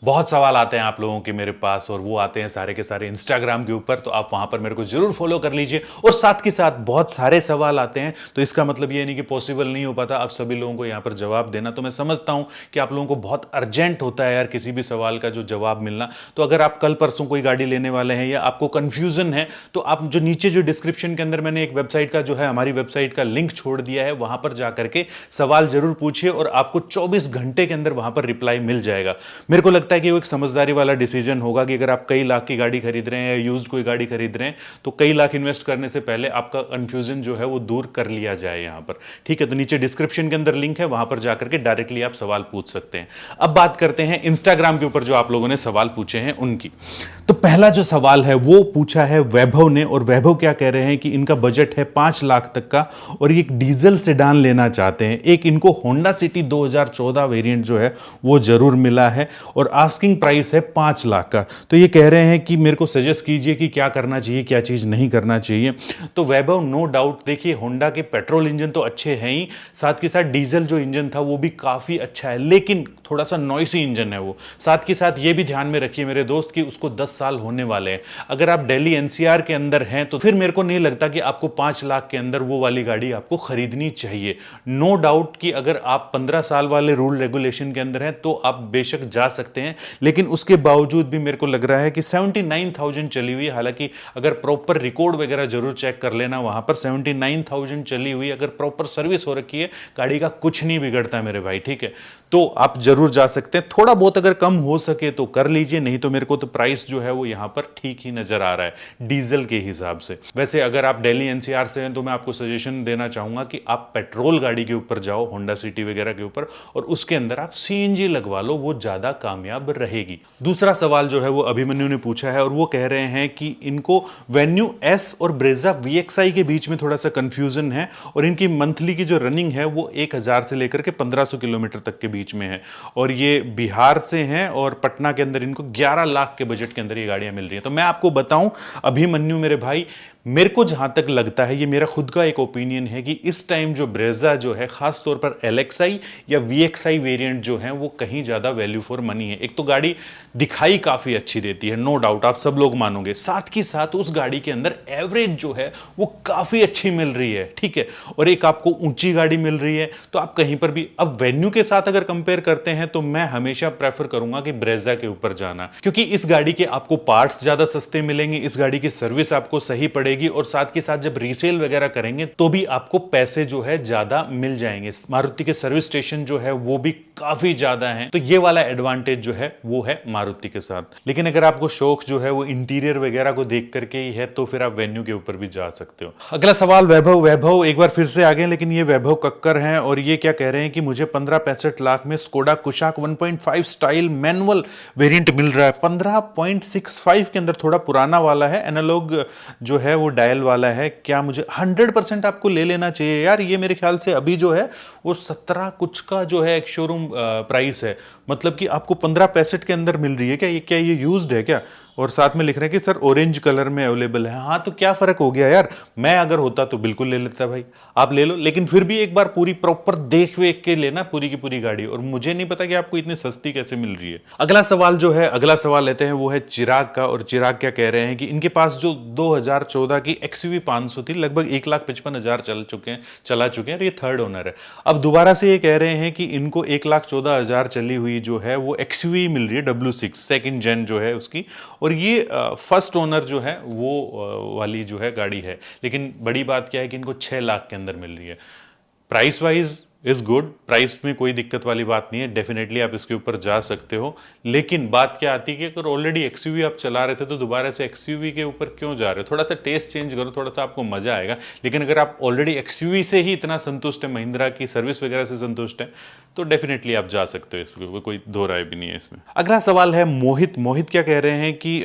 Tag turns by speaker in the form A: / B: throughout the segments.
A: बहुत सवाल आते हैं आप लोगों के मेरे पास और वो आते हैं सारे के सारे इंस्टाग्राम के ऊपर, तो आप वहां पर मेरे को जरूर फॉलो कर लीजिए। और साथ के साथ बहुत सारे सवाल आते हैं, तो इसका मतलब ये नहीं कि पॉसिबल नहीं हो पाता आप सभी लोगों को यहां पर जवाब देना। तो मैं समझता हूं कि आप लोगों को बहुत अर्जेंट होता है यार किसी भी सवाल का जो जवाब मिलना। तो अगर आप कल परसों कोई गाड़ी लेने वाले हैं या आपको कंफ्यूजन है, तो आप जो नीचे जो डिस्क्रिप्शन के अंदर मैंने एक वेबसाइट का जो है हमारी वेबसाइट का लिंक छोड़ दिया है, वहां पर जाकर के सवाल जरूर पूछिए और आपको 24 घंटे के अंदर वहां पर रिप्लाई मिल जाएगा। मेरे को लगता है कि वो एक समझदारी वाला डिसीजन होगा कि अगर आप कई लाख की गाड़ी खरीद रहे हैं या यूज्ड कोई गाड़ी खरीद रहे हैं, तो कई लाख इन्वेस्ट करने से पहले आपका कंफ्यूजन जो है वो दूर कर लिया जाए यहां पर। ठीक है, तो नीचे डिस्क्रिप्शन के अंदर लिंक है, वहां पर जाकर के डायरेक्टली आप सवाल पूछ सकते हैं। अब बात करते हैं इंस्टाग्राम के ऊपर जो आप लोगों ने सवाल पूछे हैं उनकी। तो पहला जो सवाल है वो पूछा है वैभव ने, और वैभव क्या कह रहे हैं कि इनका बजट है 5 लाख तक का और एक डीजल सेडान लेना चाहते हैं। एक इनको होंडा सिटी 2014 वेरिएंट जो है वो जरूर मिला है और आस्किंग प्राइस है 5 लाख का। तो ये कह रहे हैं कि मेरे को सजेस्ट कीजिए कि क्या करना चाहिए, क्या चीज नहीं करना चाहिए। तो वैभव, नो डाउट, देखिए होंडा के पेट्रोल इंजन तो अच्छे हैं ही, साथ के साथ डीजल जो इंजन था वो भी काफी अच्छा है, लेकिन थोड़ा सा नॉइसी इंजन है वो। साथ के साथ ये भी ध्यान में रखिए मेरे दोस्त कि उसको 10 साल होने वाले हैं। अगर आप दिल्ली एनसीआर के अंदर हैं तो फिर मेरे को नहीं लगता कि आपको 5 लाख के अंदर वो वाली गाड़ी आपको खरीदनी चाहिए। नो डाउट कि अगर आप 15 साल वाले रूल रेगुलेशन के अंदर हैं तो आप बेशक जा सकते हैं, लेकिन उसके बावजूद भी मेरे को लग रहा है कि 79,000 चली हुई, हालांकि अगर प्रॉपर रिकॉर्ड वगैरह जरूर चेक कर लेना वहां पर, 79,000 चली हुई, अगर प्रॉपर सर्विस हो रखी है, गाड़ी का कुछ नहीं बिगड़ता मेरे भाई। ठीक है, तो आप जरूर जा सकते हैं। थोड़ा बहुत अगर कम हो सके तो कर लीजिए, नहीं तो मेरे को तो प्राइस जो है वो यहां पर ठीक ही नजर आ रहा है डीजल के हिसाब से। वैसे अगर आप दिल्ली एनसीआर से हैं तो मैं आपको सजेशन देना चाहूंगा कि आप पेट्रोल गाड़ी के ऊपर जाओ, होंडा सिटी वगैरह के ऊपर, और उसके अंदर आप सीएनजी लगवा लो, वो ज्यादा कामयाब रहेगी। दूसरा सवाल जो है वो अभिमन्यु ने पूछा है और वो कह रहे हैं कि इनको वेन्यू एस और ब्रेजा वीएक्सआई के बीच में थोड़ा सा कंफ्यूजन है और इनकी मंथली की जो रनिंग है वो 1000 से लेकर के 1500 किलोमीटर तक के बीच में है, और ये बिहार से हैं और पटना के अंदर इनको 11 लाख के बजट के अंदर ये गाड़ियां मिल रही हैं। तो मैं आपको बताऊं अभिमन्यु मेरे भाई, मेरे को जहां तक लगता है, ये मेरा खुद का एक ओपिनियन है कि इस टाइम जो ब्रेजा जो है, खास तौर पर एलएक्सआई या वीएक्सआई वेरिएंट जो है वो कहीं ज्यादा वैल्यू फॉर मनी है। एक तो गाड़ी दिखाई काफी अच्छी देती है, नो डाउट, आप सब लोग मानोगे, साथ ही साथ उस गाड़ी के अंदर एवरेज जो है वो काफी अच्छी मिल रही है। ठीक है, और एक आपको ऊंची गाड़ी मिल रही है, तो आप कहीं पर भी अब वेन्यू के साथ अगर कंपेयर करते हैं तो मैं हमेशा प्रेफर करूंगा कि ब्रेजा के ऊपर जाना, क्योंकि इस गाड़ी के आपको पार्ट्स ज्यादा सस्ते मिलेंगे, इस गाड़ी की सर्विस आपको सही पड़ेगी, और साथ के साथ जब रीसेल वगैरह करेंगे तो भी आपको पैसे जो है ज्यादा मिल जाएंगे। मारुति के सर्विस स्टेशन जो है वो भी काफी ज्यादा है, तो ये वाला एडवांटेज जो है वो है मारुति के साथ। लेकिन अगर आपको शौक जो है वो इंटीरियर वगैरह को देख करके ही है तो फिर आप वेन्यू के ऊपर भी जा सकते हो। अगला सवाल वैभव, वैभव एक बार फिर से आ गए, लेकिन ये वैभव कक्कर हैं और ये क्या कह रहे हैं कि मुझे 15-65 लाख में Skoda Kushaq 1.5 style manual variant मिल रहा है। 15.65 के अंदर थोड़ा पुराना वाला है, एनालॉग जो है वो डायल वाला है। क्या मुझे 100% आपको ले लेना चाहिए यार? ये मेरे ख्याल से अभी जो है वो 17 कुछ का जो है एक शोरूम प्राइस है, मतलब कि आपको 15-65 के अंदर मिल रही है। क्या ये यूज्ड है क्या? और साथ में लिख रहे हैं कि सर ऑरेंज कलर में अवेलेबल है। हाँ, तो क्या फर्क हो गया यार, मैं अगर होता तो बिल्कुल ले लेता भाई, आप ले लो, लेकिन फिर भी एक बार पूरी प्रॉपर देख वेख के लेना पूरी की पूरी गाड़ी, और मुझे नहीं पता कि आपको इतनी सस्ती कैसे मिल रही है। अगला सवाल जो है, अगला सवाल लेते हैं, वो है चिराग का, और चिराग क्या कह रहे हैं कि इनके पास जो 2014 की XUV 500 थी, लगभग 1,55,000 चला चुके हैं, और ये थर्ड ओनर है। अब दोबारा से ये कह रहे हैं कि इनको 1,14,000 चली हुई जो है वो XUV मिल रही है, W6 सेकंड जेन जो है उसकी, और ये फर्स्ट ओनर जो है वो वाली जो है गाड़ी है। लेकिन बड़ी बात क्या है कि इनको 6 लाख के अंदर मिल रही है। Price wise is good, price में कोई दिक्कत वाली बात नहीं है, डेफिनेटली आप इसके ऊपर जा सकते हो। लेकिन बात क्या आती है कि अगर ऑलरेडी XUV आप चला रहे थे तो दोबारा से XUV के ऊपर क्यों जा रहे हो? थोड़ा सा टेस्ट चेंज करो, थोड़ा सा आपको मजा आएगा। लेकिन अगर आप ऑलरेडी XUV से ही इतना संतुष्ट है, महिंद्रा की सर्विस वगैरह से संतुष्ट है, तो डेफिनेटली आप जा सकते हो, इसके ऊपर कोई दो राय भी नहीं है इसमें। अगला सवाल है मोहित। मोहित क्या कह रहे हैं कि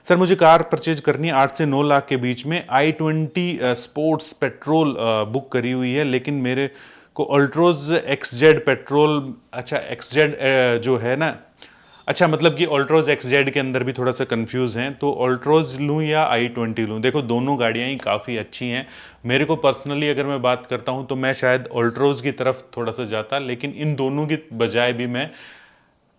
A: सर मुझे कार परचेज करनी है 8 से 9 लाख के बीच में, i20 स्पोर्ट्स पेट्रोल बुक करी हुई है, लेकिन मेरे को अल्ट्रोज XZ पेट्रोल, अच्छा XZ जो है ना, अच्छा मतलब कि अल्ट्रोज XZ के अंदर भी थोड़ा सा कंफ्यूज हैं, तो अल्ट्रोज लूँ या i20 लूँ? देखो दोनों गाड़ियाँ ही काफ़ी अच्छी हैं। मेरे को पर्सनली अगर मैं बात करता हूँ तो मैं शायद अल्ट्रोज की तरफ थोड़ा सा जाता, लेकिन इन दोनों की बजाय भी मैं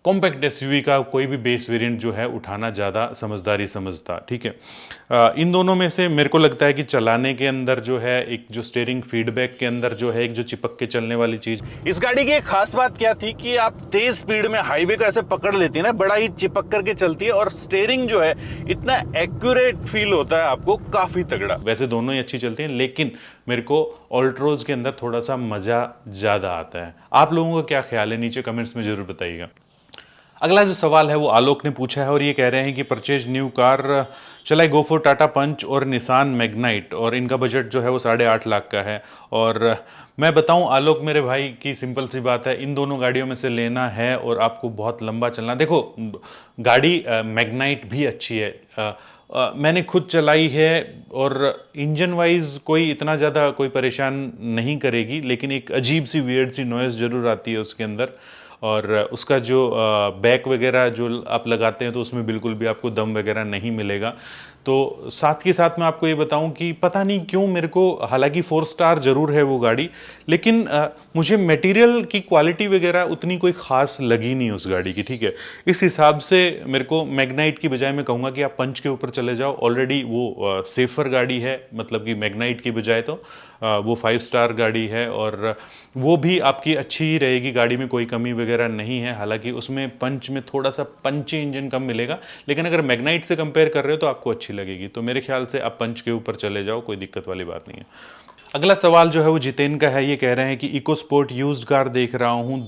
A: कॉम्पैक्ट एसयूवी का कोई भी बेस वेरिएंट जो है उठाना ज़्यादा समझदारी समझता, ठीक है। इन दोनों में से मेरे को लगता है कि चलाने के अंदर जो है एक जो स्टीयरिंग फीडबैक के अंदर जो है एक जो चिपक के चलने वाली चीज़, इस गाड़ी की एक खास बात क्या थी कि आप तेज स्पीड में हाईवे को ऐसे पकड़ लेती है ना, बड़ा ही चिपक करके चलती है और स्टीयरिंग जो है इतना एक्यूरेट फील होता है आपको, काफ़ी तगड़ा। वैसे दोनों ही अच्छी चलती हैं, लेकिन मेरे को ऑल्ट्रोज के अंदर थोड़ा सा मज़ा ज़्यादा आता है। आप लोगों का क्या ख्याल है, नीचे कमेंट्स में ज़रूर बताइएगा। अगला जो सवाल है वो आलोक ने पूछा है और ये कह रहे हैं कि परचेज न्यू कार, चल आई गो फॉर टाटा पंच और निसान मैग्नाइट, और इनका बजट जो है वो 8.5 लाख का है। और मैं बताऊं आलोक मेरे भाई की सिंपल सी बात है, इन दोनों गाड़ियों में से लेना है और आपको बहुत लंबा चलना। देखो गाड़ी मैग्नाइट भी अच्छी है, मैंने खुद चलाई है और इंजन वाइज कोई इतना ज़्यादा कोई परेशान नहीं करेगी, लेकिन एक अजीब सी वियर्ड सी नॉइज़ ज़रूर आती है उसके अंदर। और उसका जो बैक वगैरह जो आप लगाते हैं तो उसमें बिल्कुल भी आपको दम वगैरह नहीं मिलेगा। तो साथ के साथ मैं आपको ये बताऊं कि पता नहीं क्यों मेरे को, हालांकि 4 स्टार ज़रूर है वो गाड़ी, लेकिन मुझे मटेरियल की क्वालिटी वगैरह उतनी कोई ख़ास लगी नहीं उस गाड़ी की, ठीक है। इस हिसाब से मेरे को मैग्नाइट की बजाय मैं कहूँगा कि आप पंच के ऊपर चले जाओ, ऑलरेडी वो सेफ़र गाड़ी है, मतलब कि मैग्नाइट की बजाय तो वो 5 स्टार गाड़ी है और वो भी आपकी अच्छी ही रहेगी, गाड़ी में कोई कमी वगैरह नहीं है। हालांकि उसमें पंच में थोड़ा सा पंची इंजन कम मिलेगा, लेकिन अगर मैग्नाइट से कंपेयर कर रहे हो तो आपको अच्छी लगेगी। तो मेरे ख्याल से आप पंच के ऊपर चले जाओ, कोई दिक्कत वाली बात नहीं है। अगला सवाल जो है वो जितेन का है, ये कह रहे हैं कि इको स्पोर्ट यूज्ड कार देख रहा हूँ,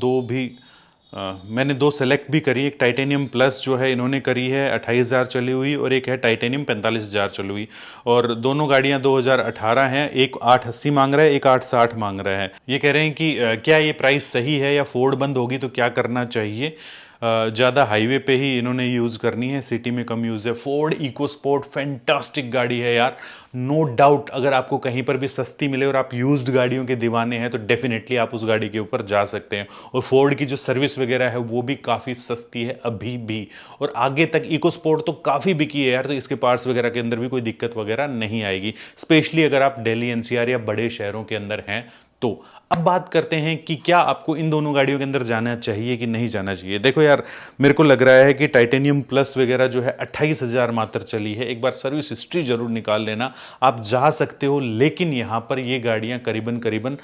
A: मैंने 2 सेलेक्ट भी करी, एक टाइटेनियम प्लस जो है इन्होंने करी है 28,000 चली हुई और एक है टाइटेनियम 45,000 चली हुई, और दोनों गाड़ियां 2018 हैं। एक 880 मांग रहा है, एक 860 मांग रहा है। ये कह रहे हैं कि क्या ये प्राइस सही है या फोर्ड बंद होगी तो क्या करना चाहिए। ज़्यादा हाईवे पे ही इन्होंने यूज़ करनी है, सिटी में कम यूज़ है। फोर्ड इको स्पोर्ट फैंटास्टिक गाड़ी है यार, नो डाउट। अगर आपको कहीं पर भी सस्ती मिले और आप यूज्ड गाड़ियों के दीवाने हैं तो डेफिनेटली आप उस गाड़ी के ऊपर जा सकते हैं। और फोर्ड की जो सर्विस वगैरह है वो भी काफ़ी सस्ती है अभी भी, और आगे तक इको स्पोर्ट तो काफ़ी बिकी है यार, तो इसके पार्ट्स वगैरह के अंदर भी कोई दिक्कत वगैरह नहीं आएगी, स्पेशली अगर आप दिल्ली एनसीआर या बड़े शहरों के अंदर हैं तो। अब बात करते हैं कि क्या आपको इन दोनों गाड़ियों के अंदर जाना चाहिए कि नहीं जाना चाहिए। देखो यार, मेरे को लग रहा है कि टाइटेनियम प्लस वगैरह जो है 28,000 मात्र चली है, एक बार सर्विस हिस्ट्री जरूर निकाल लेना, आप जा सकते हो। लेकिन यहाँ पर ये गाड़ियाँ करीबन करीबन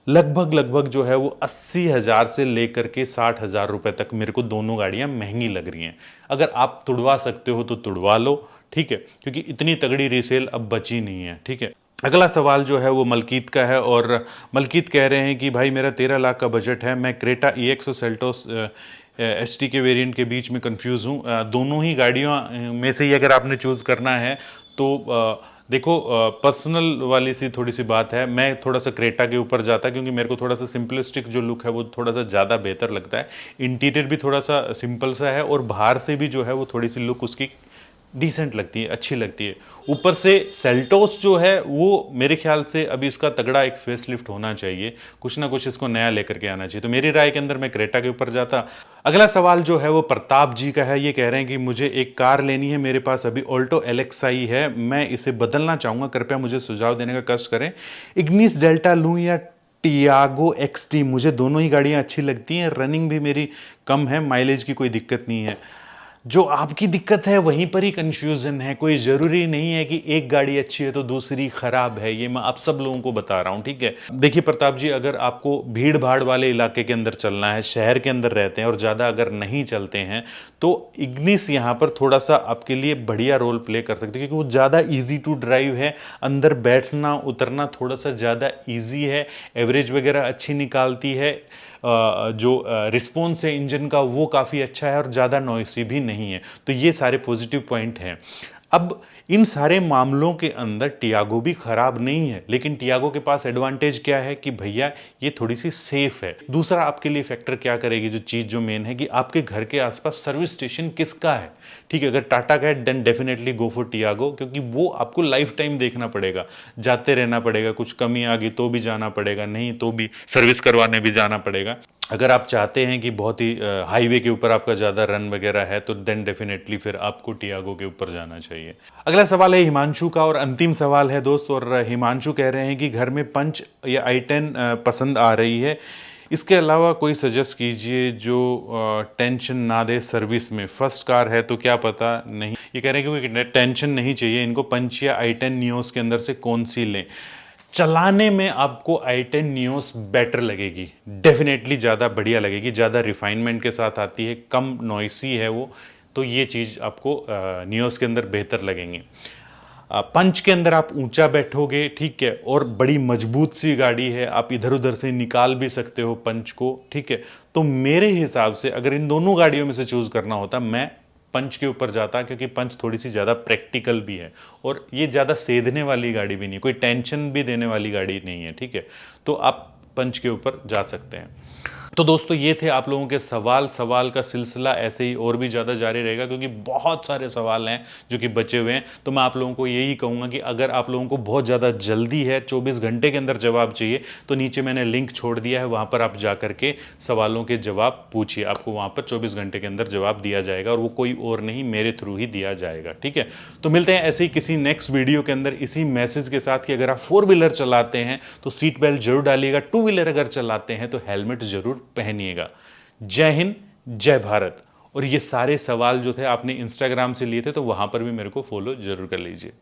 A: लगभग जो है वो 80,000 से लेकर के 60,000 रुपए तक मेरे को दोनों गाड़ियाँ महंगी लग रही हैं। अगर आप तुड़वा सकते हो तो तुड़वा लो, ठीक है, क्योंकि इतनी तगड़ी रीसेल अब बची नहीं है, ठीक है। अगला सवाल जो है वो मलकीत का है और मलकीत कह रहे हैं कि भाई मेरा 13 लाख का बजट है, मैं क्रेटा EX और सेल्टोस ST के वेरिएंट के बीच में कंफ्यूज हूँ। दोनों ही गाड़ियों में से ही अगर आपने चूज़ करना है तो देखो पर्सनल वाली सी थोड़ी सी बात है, मैं थोड़ा सा क्रेटा के ऊपर जाता क्योंकि मेरे को थोड़ा सा सिंपलिस्टिक जो लुक है वो थोड़ा सा ज़्यादा बेहतर लगता है। इंटीरियर भी थोड़ा सा सिंपल सा है और बाहर से भी जो है वो थोड़ी सी लुक उसकी डिसेंट लगती है, अच्छी लगती है। ऊपर से सेल्टोस जो है वो मेरे ख्याल से अभी इसका तगड़ा एक फेसलिफ्ट होना चाहिए, कुछ ना कुछ इसको नया लेकर के आना चाहिए। तो मेरी राय के अंदर मैं क्रेटा के ऊपर जाता। अगला सवाल जो है वो प्रताप जी का है, ये कह रहे हैं कि मुझे एक कार लेनी है, मेरे पास अभी ऑल्टो LXi है, मैं इसे बदलना चाहूँगा, कृपया मुझे सुझाव देने का कष्ट करें। इग्निस डेल्टा लूँ या टियागो XT, मुझे दोनों ही गाड़ियाँ अच्छी लगती हैं, रनिंग भी मेरी कम है, माइलेज की कोई दिक्कत नहीं है। जो आपकी दिक्कत है वहीं पर ही कंफ्यूजन है, कोई ज़रूरी नहीं है कि एक गाड़ी अच्छी है तो दूसरी खराब है, ये मैं आप सब लोगों को बता रहा हूँ, ठीक है। देखिए प्रताप जी, अगर आपको भीड़ भाड़ वाले इलाके के अंदर चलना है, शहर के अंदर रहते हैं और ज़्यादा अगर नहीं चलते हैं तो इग्निस यहाँ पर थोड़ा सा आपके लिए बढ़िया रोल प्ले कर सकते हैं, क्योंकि वो ज़्यादा ईजी टू ड्राइव है, अंदर बैठना उतरना थोड़ा सा ज़्यादा ईजी है, एवरेज वगैरह अच्छी निकालती है, जो रिस्पॉन्स है इंजन का वो काफ़ी अच्छा है और ज़्यादा नॉइसी भी नहीं है। तो ये सारे पॉजिटिव पॉइंट हैं। अब इन सारे मामलों के अंदर टियागो भी खराब नहीं है, लेकिन टियागो के पास एडवांटेज क्या है कि भैया ये थोड़ी सी सेफ है। दूसरा आपके लिए फैक्टर क्या करेगी, जो चीज़ जो मेन है कि आपके घर के आसपास सर्विस स्टेशन किसका है, ठीक है। अगर टाटा का है then definitely go for Tiago, क्योंकि वो आपको लाइफ टाइम देखना पड़ेगा, जाते रहना पड़ेगा, कुछ कमी आ गई तो भी जाना पड़ेगा, नहीं तो भी सर्विस करवाने भी जाना पड़ेगा। अगर आप चाहते हैं कि बहुत ही हाईवे के ऊपर आपका ज़्यादा रन वगैरह है तो देन डेफिनेटली फिर आपको टियागो के ऊपर जाना चाहिए। अगला सवाल है हिमांशु का और अंतिम सवाल है दोस्त, और हिमांशु कह रहे हैं कि घर में पंच या i10 पसंद आ रही है, इसके अलावा कोई सजेस्ट कीजिए जो टेंशन ना दे सर्विस में। फर्स्ट कार है तो क्या पता नहीं, ये कह रहे हैं कि टेंशन नहीं चाहिए इनको, पंच या i10 नियोस के अंदर से कौन सी लें। चलाने में आपको i10 नियोस बेटर लगेगी, डेफिनेटली ज़्यादा बढ़िया लगेगी, ज़्यादा रिफाइनमेंट के साथ आती है, कम नॉइसी है वो, तो ये चीज़ आपको नियोस के अंदर बेहतर लगेंगी। पंच के अंदर आप ऊंचा बैठोगे, ठीक है, और बड़ी मजबूत सी गाड़ी है, आप इधर उधर से निकाल भी सकते हो पंच को, ठीक है। तो मेरे हिसाब से अगर इन दोनों गाड़ियों में से चूज करना होता, मैं पंच के ऊपर जाता, क्योंकि पंच थोड़ी सी ज़्यादा प्रैक्टिकल भी है और ये ज़्यादा सेधने वाली गाड़ी भी नहीं, कोई टेंशन भी देने वाली गाड़ी नहीं है, ठीक है। तो आप पंच के ऊपर जा सकते हैं। तो दोस्तों ये थे आप लोगों के सवाल का सिलसिला ऐसे ही और भी ज़्यादा जारी रहेगा, क्योंकि बहुत सारे सवाल हैं जो कि बचे हुए हैं। तो मैं आप लोगों को यही कहूँगा कि अगर आप लोगों को बहुत ज़्यादा जल्दी है, 24 घंटे के अंदर जवाब चाहिए, तो नीचे मैंने लिंक छोड़ दिया है, वहाँ पर आप जा करके सवालों के जवाब पूछिए, आपको वहाँ पर 24 घंटे के अंदर जवाब दिया जाएगा, और वो कोई और नहीं, मेरे थ्रू ही दिया जाएगा, ठीक है। तो मिलते हैं ऐसे ही किसी नेक्स्ट वीडियो के अंदर इसी मैसेज के साथ कि अगर आप 4 व्हीलर चलाते हैं तो सीट बेल्ट जरूर डालिएगा, 2 व्हीलर अगर चलाते हैं तो हेलमेट जरूर पहनिएगा। जय हिंद, जय भारत। और ये सारे सवाल जो थे आपने इंस्टाग्राम से लिए थे, तो वहां पर भी मेरे को फॉलो जरूर कर लीजिए।